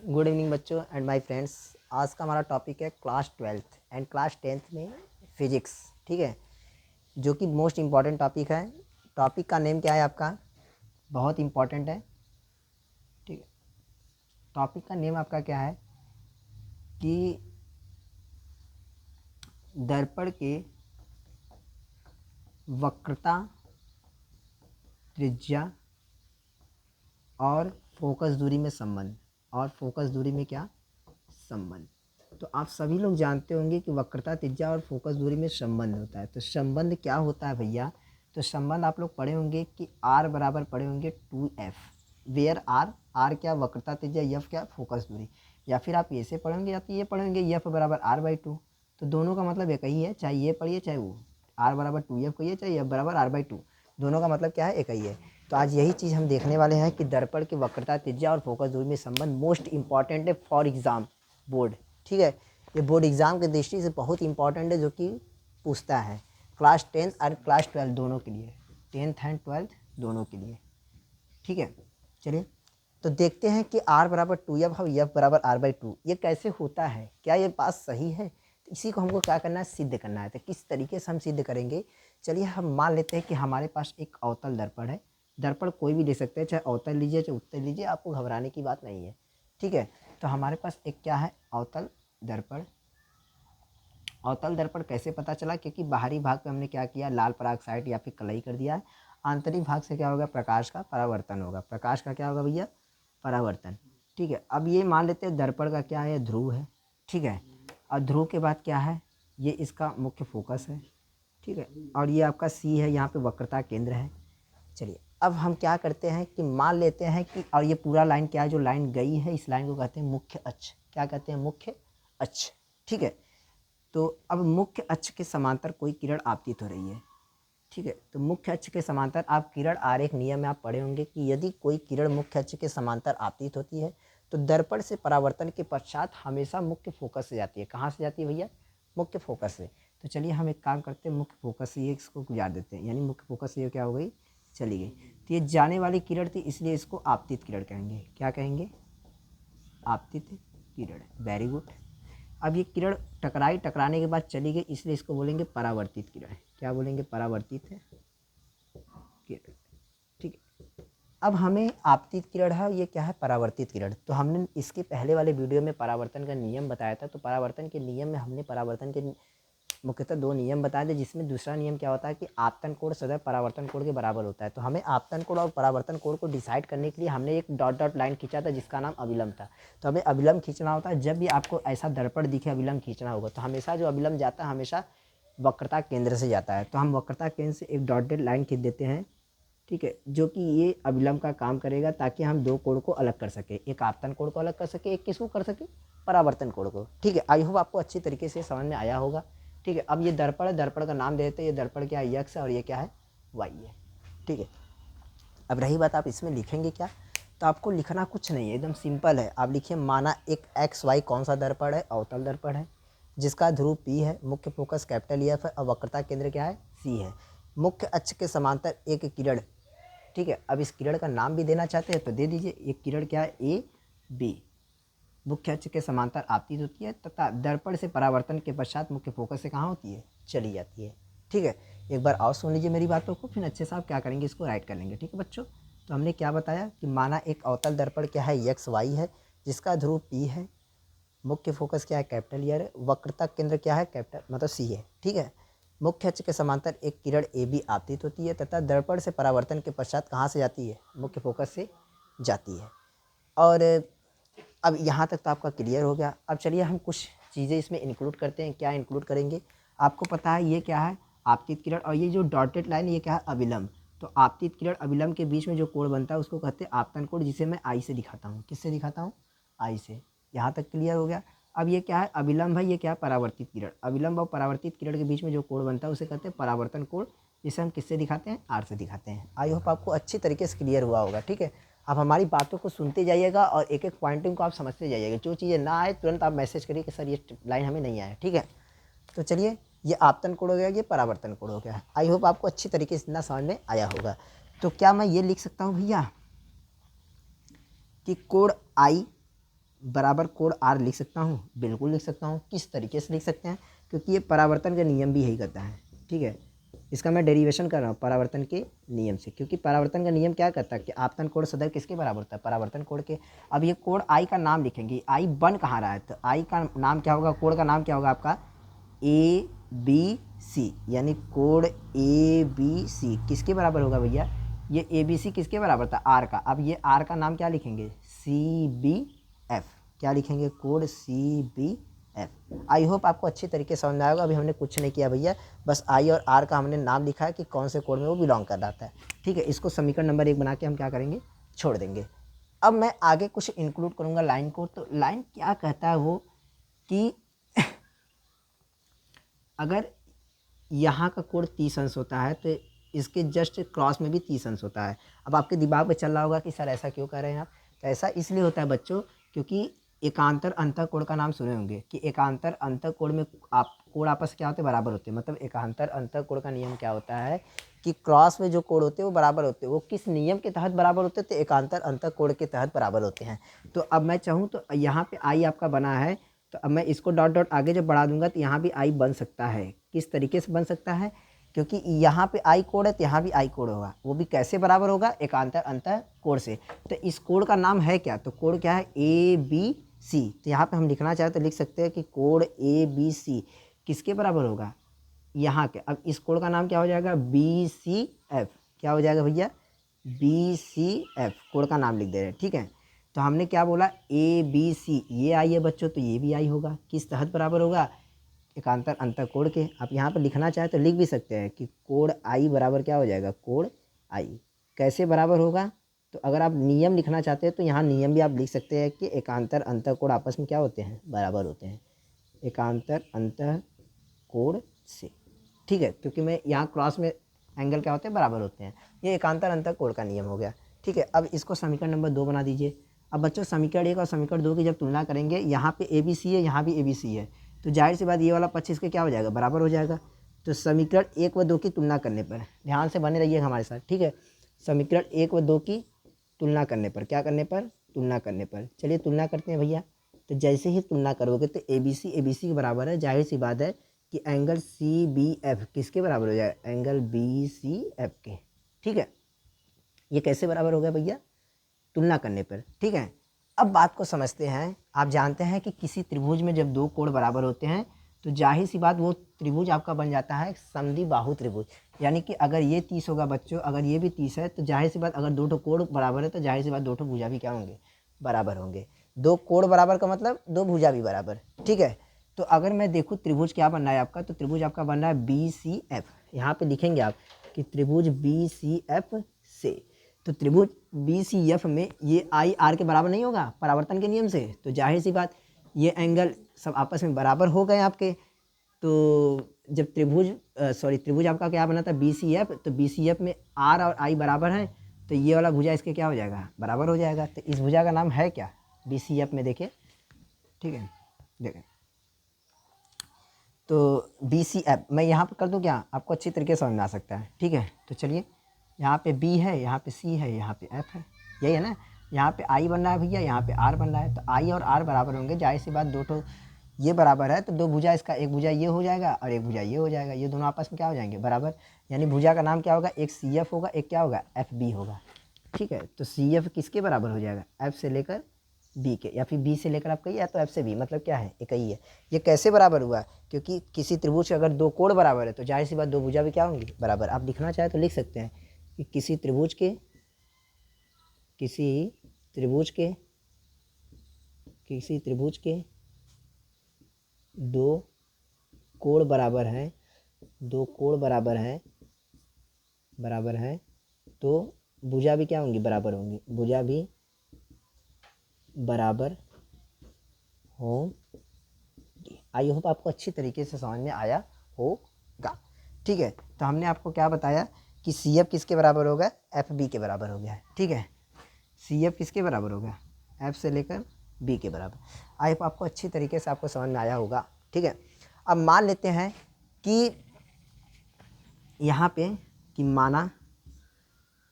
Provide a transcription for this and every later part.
Good evening बच्चों and my friends. आज का हमारा टॉपिक है class 12th and class 10th में फिजिक्स। ठीक है, जो कि मोस्ट इम्पॉर्टेंट टॉपिक है। टॉपिक का नेम क्या है आपका? बहुत इम्पॉर्टेंट है। ठीक है, टॉपिक का नेम आपका क्या है कि दर्पण के वक्रता, त्रिज्या और फोकस दूरी में संबंध। और फोकस दूरी में क्या संबंध? तो आप सभी लोग जानते होंगे कि वक्रता, त्रिज्या और फोकस दूरी में संबंध होता है। तो संबंध क्या होता है भैया? तो संबंध आप लोग पढ़े होंगे कि R बराबर पढ़े होंगे 2F, वेयर R क्या वक्रता त्रिज्या, F क्या फोकस दूरी। या फिर आप ऐसे पढ़ेंगे या तो ये पढ़ेंगे F बराबर R/2। तो दोनों का मतलब एक ही है, चाहे ये पढ़िए चाहे वो। R बराबर 2F कहिए चाहे F बराबर R/2, दोनों का मतलब क्या है? एक ही है। तो आज यही चीज़ हम देखने वाले हैं कि दर्पण की वक्रता, त्रिज्या और फोकस दूरी में संबंध मोस्ट इंपॉर्टेंट है फॉर एग्ज़ाम बोर्ड। ठीक है, ये बोर्ड एग्ज़ाम की दृष्टि से बहुत इंपॉर्टेंट है, जो कि पूछता है क्लास 10th और क्लास 12 दोनों के लिए, 10th एंड 12th दोनों के लिए। ठीक है, चलिए तो देखते हैं कि R बराबर 2F और F बराबर R/2 ये कैसे होता है, क्या ये बात सही है? तो इसी को हमको क्या करना है? सिद्ध करना है। तो किस तरीके से हम सिद्ध करेंगे? चलिए हम मान लेते हैं कि हमारे पास एक अवतल दर्पण है। दर्पण कोई भी ले सकते हैं, चाहे अवतल लीजिए चाहे उत्तल लीजिए, आपको घबराने की बात नहीं है। ठीक है, तो हमारे पास एक क्या है? अवतल दर्पण। अवतल दर्पण कैसे पता चला? क्योंकि बाहरी भाग पे हमने क्या किया? लाल परागसाइट या फिर कलई कर दिया है। आंतरिक भाग से क्या होगा? प्रकाश का परावर्तन होगा। प्रकाश का क्या होगा भैया? परावर्तन। ठीक है, अब ये मान लेते हैं दर्पण का क्या है? ध्रुव है। ठीक है, और ध्रुव के बाद क्या है? ये इसका मुख्य फोकस है। ठीक है, और ये आपका C है, यहाँ पे वक्रता केंद्र है। चलिए अब हम क्या करते हैं कि मान लेते हैं कि, और ये पूरा लाइन क्या है? जो लाइन गई है इस लाइन को कहते हैं मुख्य अक्ष। क्या कहते हैं? मुख्य अक्ष। ठीक है, तो अब मुख्य अक्ष के समांतर कोई किरण आपतित हो रही है। ठीक है, तो मुख्य अक्ष के समांतर आप किरण आरेख नियम में आप पढ़े होंगे कि यदि कोई किरण मुख्य अक्ष के समांतर आपतित होती है तो दर्पण से परावर्तन के पश्चात हमेशा मुख्य फोकस से जाती है। कहाँ से जाती है भैया? मुख्य फोकस से। तो चलिए हम एक काम करते हैं, मुख्य फोकस से ये इसको गुजार देते हैं, यानी मुख्य फोकस से ये क्या हो गई? चली गई। तो ये जाने वाली किरण थी, इसलिए इसको आपतित किरण कहेंगे। क्या कहेंगे? आपतित किरण। Very good. अब ये किरण टकराई, टकराने के बाद चली गई, इसलिए इसको बोलेंगे परावर्तित किरण। क्या बोलेंगे? परावर्तित किरण। ठीक है, अब हमें आपतित किरण है, ये क्या है? परावर्तित किरण। तो हमने इसके पहले वाले वीडियो में परावर्तन का नियम बताया था। तो परावर्तन के नियम में हमने परावर्तन के मुख्यतः 2 नियम बताए थे, जिसमें दूसरा नियम क्या होता है कि आपतन कोण सदैव परावर्तन कोण के बराबर होता है। तो हमें आपतन कोण और परावर्तन कोण को डिसाइड करने के लिए हमने एक डॉट डॉट लाइन खींचा था, जिसका नाम अभिलंब था। तो हमें अभिलंब खींचना होता है। जब भी आपको ऐसा दर्पण दिखे अभिलंब खींचना होगा, तो हमेशा जो अभिलंब जाता है हमेशा वक्रता केंद्र से जाता है। तो हम वक्रता केंद्र से एक डॉट डॉट लाइन खींच देते हैं। ठीक है, जो कि ये अभिलंब का काम करेगा, ताकि हम 2 कोण को अलग कर सके। एक आपतन कोण को अलग कर सके, एक किसको कर सके? परावर्तन कोण को। ठीक है, आई होप आपको अच्छी तरीके से समझ में आया होगा। ठीक है, अब ये दर्पण है, दर्पण का नाम दे देते हैं। ये दर्पण क्या है? x है, और ये क्या है? y है। ठीक है, अब रही बात आप इसमें लिखेंगे क्या? तो आपको लिखना कुछ नहीं है, एकदम सिंपल है। आप लिखिए, माना एक XY कौन सा दर्पण है? अवतल दर्पण है, जिसका ध्रुव P है, मुख्य फोकस कैपिटल F है, और वक्रता केंद्र क्या है? C है। मुख्य अक्ष के समांतर एक किरण। ठीक है, अब इस किरण का नाम भी देना चाहते हैं तो दे दीजिए। एक किरण क्या है? AB मुख्य अक्ष के समांतर आपतित होती है तथा दर्पण से परावर्तन के पश्चात मुख्य फोकस से कहाँ होती है? चली जाती है। ठीक है, एक बार और सुन लीजिए मेरी बातों को, फिर अच्छे से आप क्या करेंगे? इसको राइट कर लेंगे। ठीक है बच्चों, तो हमने क्या बताया कि माना एक अवतल दर्पण क्या है? XY है, जिसका ध्रुव P है, मुख्य फोकस क्या है? कैपिटल ईयर है, वक्रता केंद्र क्या है? कैपिटल मतलब C है। ठीक है, मुख्य अक्ष के समांतर एक किरण AB आपतित होती है तथा दर्पण से परावर्तन के पश्चात कहाँ से जाती है? मुख्य फोकस से जाती है। और अब यहाँ तक तो आपका क्लियर हो गया। अब चलिए हम कुछ चीज़ें इसमें इंक्लूड करते हैं। क्या इंक्लूड करेंगे? आपको पता है ये क्या है? आपतित किरण। और ये जो डॉटेड लाइन ये क्या है? अभिलंब। तो आपतित किरण अभिलंब के बीच में जो कोण बनता है उसको कहते हैं आपतन कोण, जिसे मैं I से दिखाता हूँ। किससे दिखाता हूँ? I से। यहाँ तक क्लियर हो गया। अब ये क्या है? अभिलंब है, ये क्या है? परावर्तित किरण। अभिलंब और परावर्तित किरण के बीच में जो कोण बनता है उसे कहते हैं परावर्तन कोण, जिसे हम किससे दिखाते हैं? R से दिखाते हैं। आई होप आपको अच्छी तरीके से क्लियर हुआ होगा। ठीक है, आप हमारी बातों को सुनते जाइएगा और एक एक पॉइंटिंग को आप समझते जाइएगा। जो चीज़ें ना आए तुरंत आप मैसेज करिए कि सर ये लाइन हमें नहीं आया। ठीक है, तो चलिए ये आपतन कोण हो गया, ये परावर्तन कोण हो गया। आई होप आपको अच्छी तरीके से इतना समझ में आया होगा। तो क्या मैं ये लिख सकता हूँ भैया कि कोण I बराबर कोड आर लिख सकता हूँ, बिल्कुल लिख सकता हूँ। किस तरीके से लिख सकते हैं, क्योंकि ये परावर्तन का नियम भी यही करता है, ठीक है। इसका मैं डेरिवेशन कर रहा हूँ परावर्तन के नियम से, क्योंकि परावर्तन का नियम क्या करता है कि आपतन कोण सदैव किसके बराबर होता है, परावर्तन कोण के। अब ये कोण आई का नाम लिखेंगे, आई बन कहाँ रहा है, तो आई का नाम क्या होगा, कोण का नाम क्या होगा आपका, ए बी सी, यानी कोण ए बी सी किसके बराबर होगा भैया, ये ए बी सी किसके बराबर था, आर का। अब ये आर का नाम क्या लिखेंगे, सी बी एफ, क्या लिखेंगे, code C B F. I hope आपको अच्छी तरीके से समझ में आएगा। अभी हमने कुछ नहीं किया भैया, बस आई और आर का हमने नाम लिखा है कि कौन से कोड में वो बिलोंग कर रहा है, ठीक है। इसको समीकरण नंबर 1 बना के हम क्या करेंगे, छोड़ देंगे। अब मैं आगे कुछ इंक्लूड करूँगा लाइन को। तो लाइन क्या कहता है वो कि अगर यहाँ का कोड 30 अंश होता है तो इसके जस्ट क्रॉस में भी 30 अंश होता है। अब आपके दिमाग में चल रहा होगा कि सर ऐसा क्यों कर रहे हैं आप, तो ऐसा इसलिए होता है बच्चों, क्योंकि एकांतर अंतःकोण का नाम सुने होंगे कि एकांतर अंतःकोण में आप कोण आपस क्या होते हैं, बराबर होते हैं। मतलब एकांतर अंतःकोण का नियम क्या होता है कि क्रॉस में जो कोण होते हैं वो बराबर होते हैं। वो किस नियम के तहत बराबर होते हैं, तो एकांतर अंतःकोण के तहत बराबर होते हैं। तो अब मैं चाहूँ तो यहाँ पे आई आपका बना है, तो अब मैं इसको डॉट डॉट आगे जब बढ़ा दूंगा तो यहाँ भी आई बन सकता है। किस तरीके से बन सकता है, क्योंकि यहाँ पे आई कोड है तो यहाँ भी आई कोड होगा। वो भी कैसे बराबर होगा, एकांतर अंतः कोण से। तो इस कोड का नाम है क्या, तो कोड क्या है, ए बी सी। तो यहाँ पे हम लिखना चाहें तो लिख सकते हैं कि कोड ए बी सी किसके बराबर होगा, यहाँ के। अब इस कोड का नाम क्या हो जाएगा, बी सी एफ। क्या हो जाएगा भैया, बी सी एफ, कोड का नाम लिख दे रहे हैं, ठीक है। तो हमने क्या बोला, ए बी सी, ये आई है बच्चों, तो ये भी आई होगा। किस तहत बराबर होगा, एकांतर अंतःकोण के। आप यहाँ पर लिखना चाहें तो लिख भी सकते हैं कि कोड आई बराबर क्या हो जाएगा, कोड आई। कैसे बराबर होगा, तो अगर आप नियम लिखना चाहते हैं तो यहाँ नियम भी आप लिख सकते हैं कि एकांतर अंतःकोण आपस में क्या होते हैं, बराबर होते हैं, एकांतर अंतःकोण से, ठीक है। क्योंकि मैं यहाँ क्रॉस में एंगल क्या होते हैं, बराबर होते हैं। ये एकांतर अंतःकोण का नियम हो गया, ठीक है। अब इसको समीकरण नंबर 2 बना दीजिए। अब बच्चों समीकरण 1 और समीकरण 2 की जब तुलना करेंगे, यहाँ पे ए बी सी है, यहाँ भी ए बी सी है, तो जाहिर सी बात ये वाला पक्ष इसके क्या हो जाएगा, बराबर हो जाएगा। तो समीकरण 1 व 2 की तुलना करने पर, ध्यान से बने रहिए हमारे साथ, ठीक है। समीकरण 1 व 2 की तुलना करने पर, क्या करने पर, तुलना करने पर। चलिए तुलना करते हैं भैया। तो जैसे ही तुलना करोगे तो ए बी सी के बराबर है, जाहिर सी बात है कि एंगल सी बी एफ किसके बराबर हो जाएगा, एंगल बी सी एफ के, ठीक है। ये कैसे बराबर हो गया भैया, तुलना करने पर, ठीक है। अब बात को समझते हैं। आप जानते हैं कि किसी त्रिभुज में जब दो कोण बराबर होते हैं तो जाहिर सी बात वो त्रिभुज आपका बन जाता है समद्विबाहु त्रिभुज। यानी कि अगर ये 30 होगा बच्चों, अगर ये भी 30 है, तो जाहिर सी बात अगर दो ठो कोण बराबर है तो जाहिर सी बात दो ठो भुजा भी क्या होंगे, बराबर होंगे। दो कोण बराबर का मतलब दो भुजा भी बराबर, ठीक है। तो अगर मैं देखूँ त्रिभुज क्या बन रहा है आपका, तो त्रिभुज आपका बन रहा है बी सी एफ। यहाँ पे लिखेंगे आप कि त्रिभुज बी सी एफ से। तो त्रिभुज बी सी एफ में ये आई आर के बराबर नहीं होगा परावर्तन के नियम से, तो जाहिर सी बात ये एंगल सब आपस में बराबर हो गए आपके। तो जब त्रिभुज आपका क्या बना था, बी सी एफ, तो बी सी एफ में आर और आई बराबर हैं, तो ये वाला भुजा इसके क्या हो जाएगा, बराबर हो जाएगा। तो इस भुजा का नाम है क्या, बी सी एफ में, देखिए, ठीक है। देखें तो बी सी एफ मैं यहाँ पर कर दूँ क्या, आपको अच्छी तरीके से समझ में आ सकता है, ठीक है। तो चलिए यहाँ पे बी है, यहाँ पे सी है, यहाँ पे एफ है, यही है ना। यहाँ पे आई बन रहा है भैया, यहाँ पे आर बन रहा है, तो आई और आर बराबर होंगे, जाहिर सी बात दो ठो ये बराबर है तो दो भुजा इसका, एक भुजा ये हो जाएगा और एक भुजा ये हो जाएगा, ये दोनों आपस में क्या हो जाएंगे, बराबर। यानी भुजा का नाम क्या होगा, एक सी एफ होगा, एक क्या होगा, एफ बी होगा, ठीक है। तो सी एफ किसके बराबर हो जाएगा, एफ से लेकर बी के, या फिर बी से लेकर आप कहिए, या तो एफ से बी, मतलब क्या है, एक ही है। ये कैसे बराबर हुआ, क्योंकि किसी त्रिभुज के अगर दो कोण बराबर है तो जाहिर सी बात दो भुजा भी क्या होंगी, बराबर। आप लिखना चाहे तो लिख सकते हैं कि किसी त्रिभुज के दो कोण बराबर हैं, तो भुजा भी क्या होंगी, बराबर होंगी, भुजा भी बराबर होंगी। आई होप आपको अच्छी तरीके से समझ में आया होगा, ठीक है। तो हमने आपको क्या बताया कि सी एफ किसके बराबर होगा, एफ बी के बराबर हो गया है, ठीक है। सी एफ किसके बराबर होगा, एफ से लेकर बी के बराबर। आई होप आपको अच्छी तरीके से आपको समझ में आया होगा, ठीक है। अब मान लेते हैं कि यहाँ पे कि माना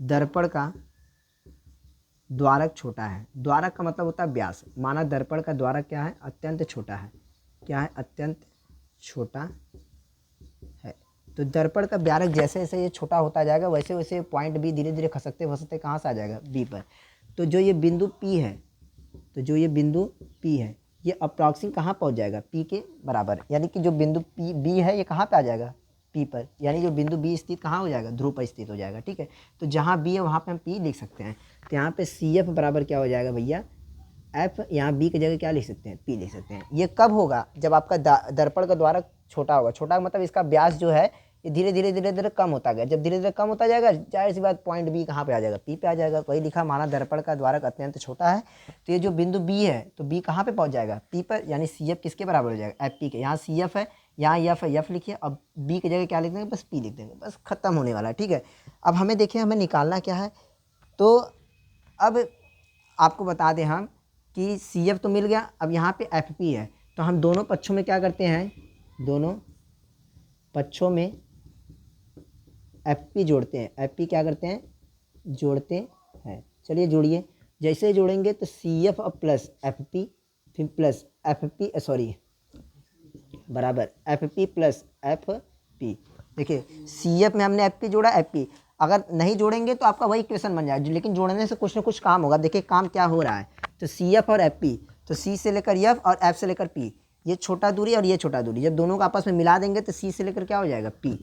दर्पण का द्वारक छोटा है। द्वारक का मतलब होता है व्यास। माना दर्पण का द्वारक क्या है, अत्यंत छोटा है। क्या है, अत्यंत छोटा है। तो दर्पण का व्यारक जैसे जैसे ये छोटा होता जाएगा वैसे वैसे पॉइंट बी धीरे धीरे खसकते खसकते कहाँ से आ जाएगा, बी पर। तो जो ये बिंदु पी है, तो जो ये बिंदु पी है ये अप्रॉक्सिम कहाँ पहुँच जाएगा, पी के बराबर। यानी कि जो बिंदु पी बी है ये कहाँ पे आ जाएगा, पी पर। यानी जो बिंदु बी स्थित कहाँ हो जाएगा, ध्रुव पर स्थित हो जाएगा। ठीक है, तो जहाँ बी है वहाँ पे हम पी लिख सकते हैं। तो यहाँ पे सी एफ बराबर क्या हो जाएगा भैया, एफ। यहाँ बी की जगह क्या लिख सकते हैं, पी लिख सकते हैं। ये कब होगा, जब आपका दर्पण का द्वारक छोटा होगा। छोटा मतलब इसका व्यास जो है ये धीरे धीरे धीरे धीरे कम होता गया। जब धीरे धीरे कम होता जाएगा जाहिर सी बात पॉइंट बी कहाँ पे आ जाएगा, पी पे आ जाएगा। वही लिखा, माना दर्पण का द्वारक अत्यंत छोटा है तो ये जो बिंदु बी है तो बी कहाँ पे पहुँच जाएगा, पी पर। यानी सी एफ किसके बराबर हो जाएगा, एफ पी के। यहाँ सी एफ है, यहाँ एफ है, एफ लिखिए। अब बी की जगह क्या लिख देंगे, बस पी लिख देंगे, बस खत्म होने वाला है। ठीक है, अब हमें देखिए हमें निकालना क्या है। तो अब आपको बता दें हम कि सी एफ तो मिल गया। अब यहाँ पे एफ पी है तो हम दोनों पक्षों में क्या करते हैं, दोनों पक्षों में एफ पी जोड़ते हैं। एफ पी क्या करते हैं, जोड़ते हैं। चलिए जोड़िए। जैसे जोड़ेंगे तो सी एफ और प्लस एफ पी, फिर प्लस एफ पी सॉरी बराबर F P plus F P. देखिए सी एफ में हमने एफ पी जोड़ा, एफ पी अगर नहीं जोड़ेंगे तो आपका वही इक्वेशन बन जाएगा, लेकिन जोड़ने से कुछ ना कुछ काम होगा। देखिए काम क्या हो रहा है, तो सी एफ और एफ पी, तो सी से लेकर एफ और एफ से लेकर पी, ये छोटा दूरी और ये छोटा दूरी, जब दोनों को आपस में मिला देंगे तो सी से लेकर क्या हो जाएगा, पी।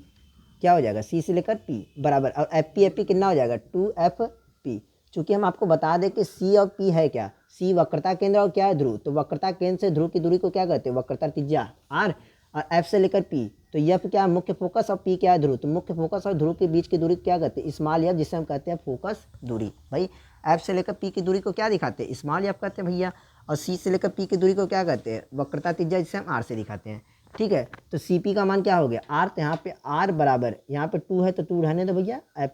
क्या हो जाएगा, सी से लेकर पी बराबर, और एफ पी कितना हो जाएगा, 2FP। चूँकि हम आपको बता दें कि सी और पी है क्या, सी वक्रता केंद्र और क्या है, ध्रुव। तो वक्रता केंद्र से ध्रुव की दूरी को क्या कहते हैं, वक्रता त्रिज्या आर। और एफ से लेकर पी, तो एफ क्या है, मुख्य फोकस, और पी क्या है, ध्रुव। तो मुख्य फोकस और ध्रुव के बीच की दूरी क्या कहते हैं, स्मॉल एफ, जिसे हम कहते हैं फोकस दूरी। भाई एफ से लेकर पी की दूरी को क्या दिखाते हैं, स्मॉल एफ कहते हैं भैया। और सी से लेकर पी की दूरी को क्या कहते हैं, वक्रता त्रिज्या, जिसे हम आर से दिखाते हैं। ठीक है, तो सी पी का मान क्या हो गया, आर। तो यहाँ पे आर बराबर, यहाँ पे 2 है तो 2 रहने दो भैया, एफ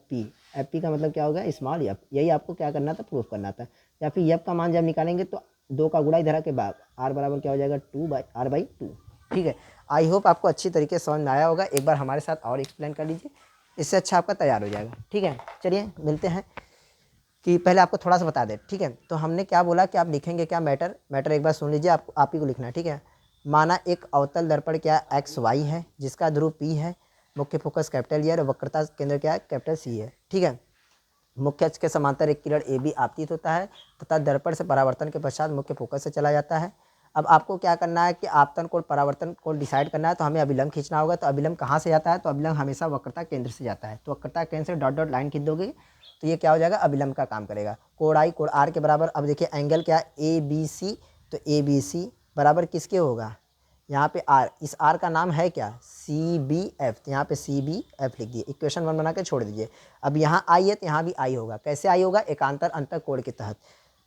पी का मतलब क्या होगा, स्मॉल एफ। यही आपको क्या करना था, प्रूफ करना था। या फिर एफ का मान जब निकालेंगे तो 2 का गुणा इधर के बाद आर बराबर क्या हो जाएगा, 2/r/2। ठीक है, आई होप आपको अच्छी तरीके से समझ में आया होगा। एक बार हमारे साथ और एक्सप्लेन कर लीजिए, इससे अच्छा आपका तैयार हो जाएगा। ठीक है, चलिए मिलते हैं। कि पहले आपको थोड़ा सा बता दें। ठीक है, तो हमने क्या बोला कि आप लिखेंगे क्या, मैटर एक बार सुन लीजिए, आप ही को लिखना है। ठीक है, माना एक अवतल दर्पण क्या XY है, जिसका ध्रुव P है, मुख्य फोकस कैपिटल E है और वक्रता केंद्र क्या है, कैपिटल C है। ठीक है, मुख्य अक्ष के समांतर एक किरण AB आपतित होता है तथा दर्पण से परावर्तन के पश्चात मुख्य फोकस से चला जाता है। अब आपको क्या करना है कि आपतन कोण परावर्तन कोण डिसाइड करना है, तो हमें अभिलंब खींचना होगा। तो अभिलंब कहाँ से जाता है, तो अभिलंब हमेशा वक्रता केंद्र से जाता है। तो वक्रता केंद्र से डॉट डॉट लाइन खींच दोगे तो ये क्या हो जाएगा, अभिलंब का काम करेगा। कोण I कोण R के बराबर। अब देखिए एंगल क्या है, ABC, तो ABC बराबर किसके होगा, यहाँ पे R, इस R का नाम है क्या, CBF। तो यहाँ पे CBF लिख दिए, इक्वेशन 1 बना के छोड़ दीजिए। अब यहाँ I है तो यहाँ भी I होगा। कैसे I होगा, एकांतर अंतर कोण के तहत।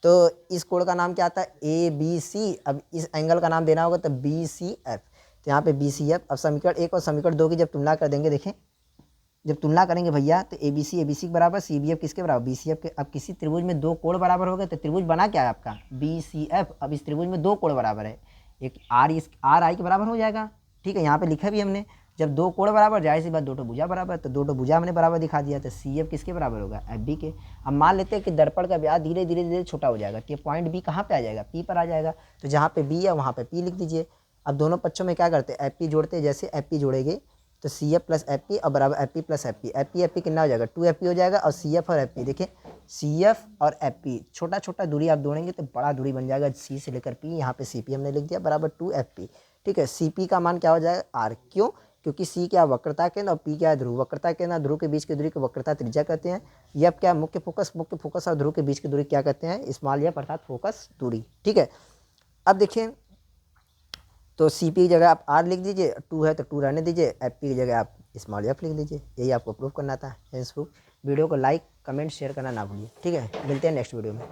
तो इस कोण का नाम क्या आता है, ABC। अब इस एंगल का नाम देना होगा तो BCF। तो यहाँ पे BCF। अब समीकरण 1 और समीकरण 2 की जब तुलना कर देंगे, देखें जब तुलना करेंगे भैया तो ABC के बराबर, CBF किसके बराबर, BCF के। अब किसी त्रिभुज में 2 कोण बराबर हो गए तो त्रिभुज बना क्या है आपका, BCF। अब इस त्रिभुज में 2 कोण बराबर है, एक R I के बराबर हो जाएगा। ठीक है, यहाँ पे लिखा भी हमने, जब 2 कोण बराबर, जाहिर सी बात 2 भुजा बराबर, तो 2 भुजा हमने बराबर दिखा दिया। तो CF किसके बराबर होगा, FB के। अब मान लेते हैं कि दर्पण का व्यास धीरे धीरे धीरे छोटा हो जाएगा, तो ये पॉइंट B कहाँ पे आ जाएगा, P पर आ जाएगा। तो जहाँ पे B है वहाँ पे P लिख दीजिए। अब दोनों पक्षों में क्या करते हैं, FP जोड़ते हैं। जैसे FP जोड़ेंगे तो CF प्लस FP और बराबर FP प्लस FP। FP कितना हो जाएगा, 2FP हो जाएगा। और CF और FP, देखिए CF और FP छोटा छोटा दूरी आप जोड़ेंगे तो बड़ा दूरी बन जाएगा, C से लेकर P। यहाँ पे CP हमने लिख दिया बराबर 2FP। ठीक है, CP का मान क्या हो जाएगा, R। क्यों, क्योंकि C क्या वक्रता केंद्र और P क्या है, ध्रुव। वक्रता केंद्र ध्रुव के बीच की दूरी को वक्रता त्रिज्या कहते हैं। F क्या, मुख्य फोकस और ध्रुव के बीच की दूरी क्या कहते हैं, स्मॉल F अर्थात फोकस दूरी। ठीक है, अब देखिए तो CP की जगह आप R लिख दीजिए, 2 है तो 2 रहने दीजिए, FP की जगह आप स्मॉल F लिख दीजिए। यही आपको प्रूफ करना था। Hence proof. वीडियो को लाइक कमेंट शेयर करना ना भूलिए। ठीक है, मिलते हैं नेक्स्ट वीडियो में।